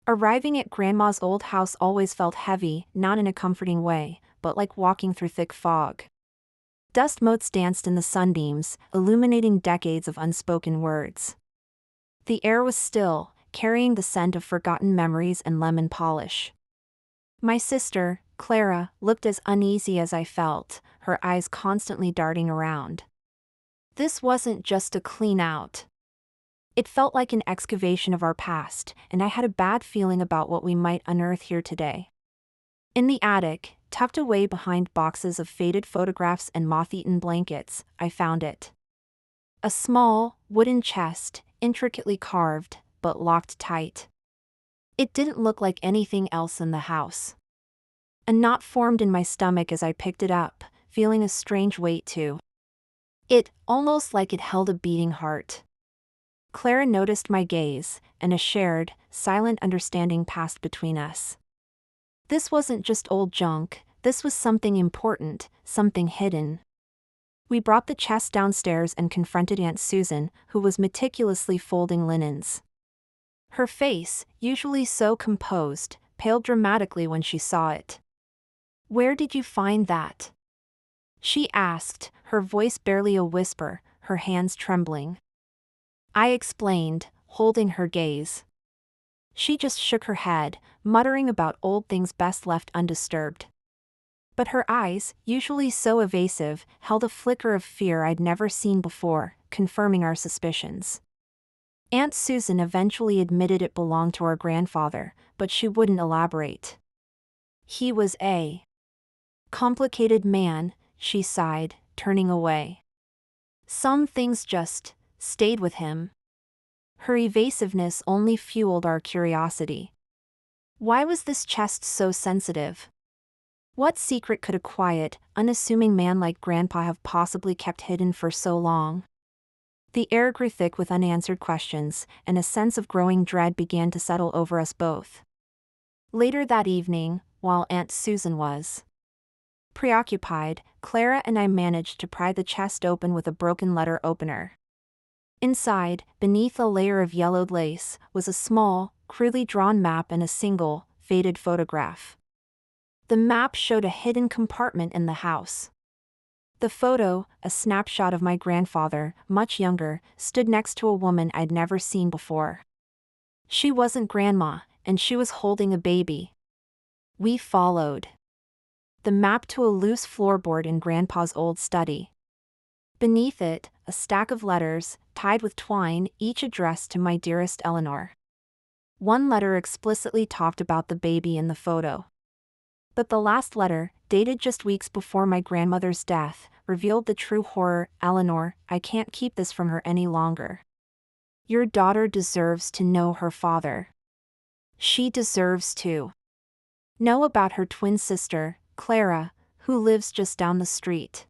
Arriving at Grandma's old house always felt heavy, not in a comforting way, but like walking through thick fog. Dust motes danced in the sunbeams, illuminating decades of unspoken words. The air was still, carrying the scent of forgotten memories and lemon polish. My sister, Clara, looked as uneasy as I felt, her eyes constantly darting around. This wasn't just a clean out. It felt like an excavation of our past, and I had a bad feeling about what we might unearth here today. In the attic, tucked away behind boxes of faded photographs and moth-eaten blankets, I found it. A small, wooden chest, intricately carved, but locked tight. It didn't look like anything else in the house. A knot formed in my stomach as I picked it up, feeling a strange weight to it, almost like it held a beating heart. Clara noticed my gaze, and a shared, silent understanding passed between us. This wasn't just old junk, this was something important, something hidden. We brought the chest downstairs and confronted Aunt Susan, who was meticulously folding linens. Her face, usually so composed, paled dramatically when she saw it. "Where did you find that?" she asked, her voice barely a whisper, her hands trembling. I explained, holding her gaze. She just shook her head, muttering about old things best left undisturbed. But her eyes, usually so evasive, held a flicker of fear I'd never seen before, confirming our suspicions. Aunt Susan eventually admitted it belonged to our grandfather, but she wouldn't elaborate. He was a complicated man, she sighed, turning away. Some things just stayed with him. Her evasiveness only fueled our curiosity. Why was this chest so sensitive? What secret could a quiet, unassuming man like Grandpa have possibly kept hidden for so long? The air grew thick with unanswered questions, and a sense of growing dread began to settle over us both. Later that evening, while Aunt Susan was preoccupied, Clara and I managed to pry the chest open with a broken letter opener. Inside, beneath a layer of yellowed lace, was a small, crudely drawn map and a single, faded photograph. The map showed a hidden compartment in the house. The photo, a snapshot of my grandfather, much younger, stood next to a woman I'd never seen before. She wasn't Grandma, and she was holding a baby. We followed the map to a loose floorboard in Grandpa's old study. Beneath it, a stack of letters, tied with twine, each addressed to my dearest Eleanor. One letter explicitly talked about the baby in the photo. But the last letter, dated just weeks before my grandmother's death, revealed the true horror. "Eleanor, I can't keep this from her any longer. Your daughter deserves to know her father. She deserves to know about her twin sister, Clara, who lives just down the street."